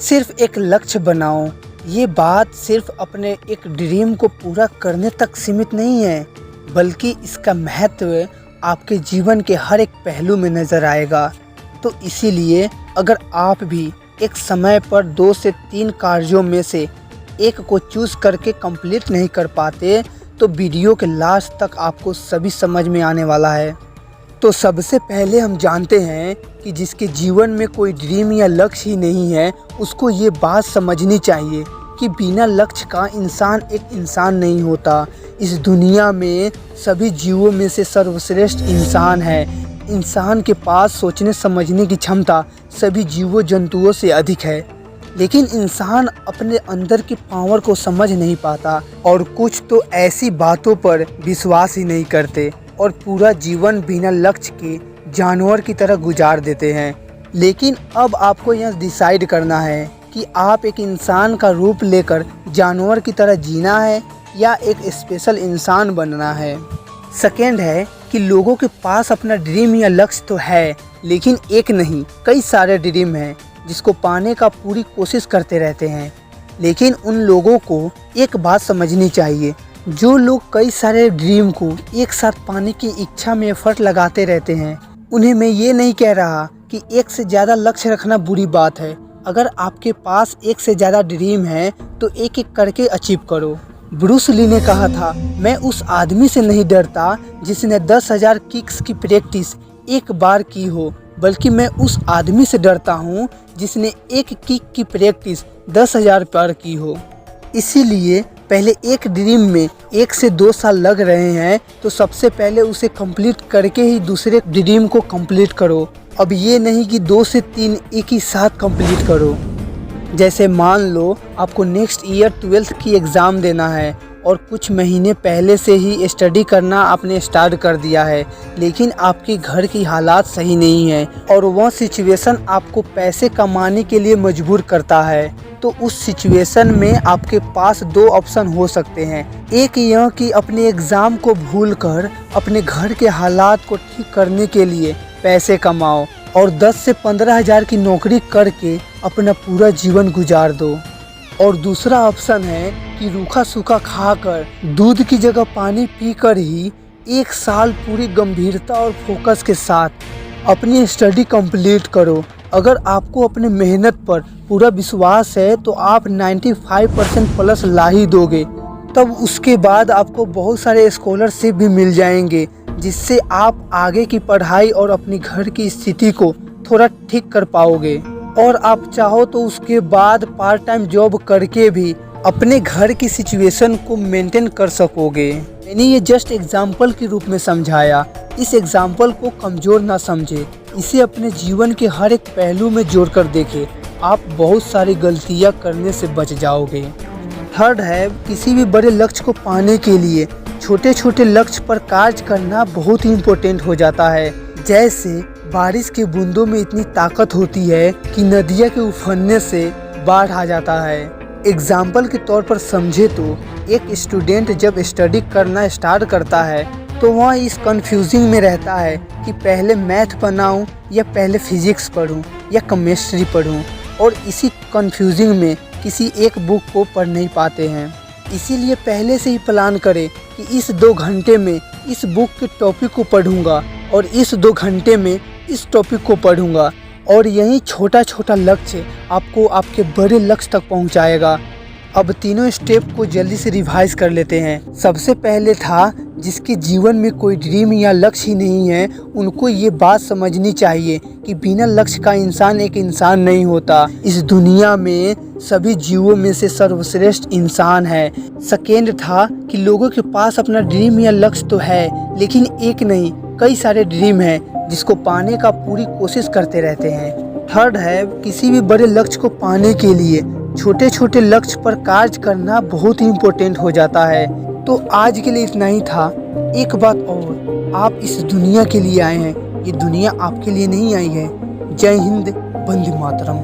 सिर्फ एक लक्ष्य बनाओ। ये बात सिर्फ अपने एक ड्रीम को पूरा करने तक सीमित नहीं है, बल्कि इसका महत्व आपके जीवन के हर एक पहलू में नज़र आएगा। तो इसीलिए अगर आप भी एक समय पर 2 से 3 कार्यों में से एक को चूज़ करके कंप्लीट नहीं कर पाते, तो वीडियो के लास्ट तक आपको सभी समझ में आने वाला है। तो सबसे पहले हम जानते हैं कि जिसके जीवन में कोई ड्रीम या लक्ष्य ही नहीं है, उसको ये बात समझनी चाहिए कि बिना लक्ष्य का इंसान एक इंसान नहीं होता। इस दुनिया में सभी जीवों में से सर्वश्रेष्ठ इंसान है। इंसान के पास सोचने समझने की क्षमता सभी जीवों जंतुओं से अधिक है, लेकिन इंसान अपने अंदर की पावर को समझ नहीं पाता और कुछ तो ऐसी बातों पर विश्वास ही नहीं करते और पूरा जीवन बिना लक्ष्य के जानवर की तरह गुजार देते हैं। लेकिन अब आपको यह डिसाइड करना है कि आप एक इंसान का रूप लेकर जानवर की तरह जीना है या एक स्पेशल इंसान बनना है। सेकेंड है कि लोगों के पास अपना ड्रीम या लक्ष्य तो है, लेकिन एक नहीं कई सारे ड्रीम हैं जिसको पाने का पूरी कोशिश करते रहते हैं। लेकिन उन लोगों को एक बात समझनी चाहिए, जो लोग कई सारे ड्रीम को एक साथ पाने की इच्छा में एफर्ट लगाते रहते हैं, उन्हें मैं ये नहीं कह रहा कि एक से ज़्यादा लक्ष्य रखना बुरी बात है। अगर आपके पास एक से ज़्यादा ड्रीम है तो एक एक करके अचीव करो। ब्रूस ली ने कहा था, मैं उस आदमी से नहीं डरता जिसने 10,000 किक्स की प्रैक्टिस एक बार की हो, बल्कि मैं उस आदमी से डरता हूँ जिसने एक किक की प्रैक्टिस 10,000 बार की हो। इसीलिए पहले एक ड्रीम में 1 से 2 साल लग रहे हैं तो सबसे पहले उसे कंप्लीट करके ही दूसरे ड्रीम को कंप्लीट करो। अब ये नहीं कि 2 से 3 एक ही साथ कंप्लीट करो। जैसे मान लो आपको नेक्स्ट ईयर 12th की एग्ज़ाम देना है और कुछ महीने पहले से ही स्टडी करना आपने स्टार्ट कर दिया है, लेकिन आपके घर की हालात सही नहीं है और वह सिचुएशन आपको पैसे कमाने के लिए मजबूर करता है। तो उस सिचुएशन में आपके पास 2 ऑप्शन हो सकते हैं। एक यह कि अपने एग्ज़ाम को भूलकर अपने घर के हालात को ठीक करने के लिए पैसे कमाओ और 10 से 15 हज़ार की नौकरी करके अपना पूरा जीवन गुजार दो। और दूसरा ऑप्शन है कि रूखा सूखा खाकर दूध की जगह पानी पीकर ही 1 साल पूरी गंभीरता और फोकस के साथ अपनी स्टडी कंप्लीट करो। अगर आपको अपने मेहनत पर पूरा विश्वास है तो आप 95% प्लस ला ही दोगे। तब उसके बाद आपको बहुत सारे स्कॉलरशिप भी मिल जाएंगे, जिससे आप आगे की पढ़ाई और अपनी घर की स्थिति को थोड़ा ठीक कर पाओगे। और आप चाहो तो उसके बाद पार्ट टाइम जॉब करके भी अपने घर की सिचुएशन को मेंटेन कर सकोगे। मैंने ये जस्ट एग्जाम्पल के रूप में समझाया। इस एग्जाम्पल को कमज़ोर ना समझे, इसे अपने जीवन के हर एक पहलू में जोड़कर देखें। आप बहुत सारी गलतियाँ करने से बच जाओगे। थर्ड है, किसी भी बड़े लक्ष्य को पाने के लिए छोटे छोटे लक्ष्य पर कार्य करना बहुत ही इम्पोर्टेंट हो जाता है। जैसे बारिश के बूंदों में इतनी ताकत होती है कि नदियाँ के उफरने से बाढ़ आ जाता है। एग्जाम्पल के तौर पर समझे तो एक स्टूडेंट जब स्टडी करना स्टार्ट करता है तो वह इस कंफ्यूजिंग में रहता है कि पहले मैथ बनाऊं या पहले फिजिक्स पढूं या केमिस्ट्री पढूं, और इसी कंफ्यूजिंग में किसी एक बुक को पढ़ नहीं पाते हैं। इसीलिए पहले से ही प्लान करें कि इस 2 घंटे में इस बुक के टॉपिक को पढ़ूंगा और इस 2 घंटे में इस टॉपिक को पढ़ूंगा, और यही छोटा छोटा लक्ष्य आपको आपके बड़े लक्ष्य तक पहुंचाएगा। अब तीनों स्टेप को जल्दी से रिवाइज कर लेते हैं। सबसे पहले था, जिसके जीवन में कोई ड्रीम या लक्ष्य ही नहीं है, उनको ये बात समझनी चाहिए कि बिना लक्ष्य का इंसान एक इंसान नहीं होता। इस दुनिया में सभी जीवों में से सर्वश्रेष्ठ इंसान है। सेकेंड था कि लोगों के पास अपना ड्रीम या लक्ष्य तो है, लेकिन एक नहीं कई सारे ड्रीम हैं जिसको पाने का पूरी कोशिश करते रहते हैं। थर्ड है, किसी भी बड़े लक्ष्य को पाने के लिए छोटे छोटे लक्ष्य पर कार्य करना बहुत ही इम्पोर्टेंट हो जाता है। तो आज के लिए इतना ही था। एक बात और, आप इस दुनिया के लिए आए हैं, ये दुनिया आपके लिए नहीं आई है। जय हिंद, वंदे मातरम।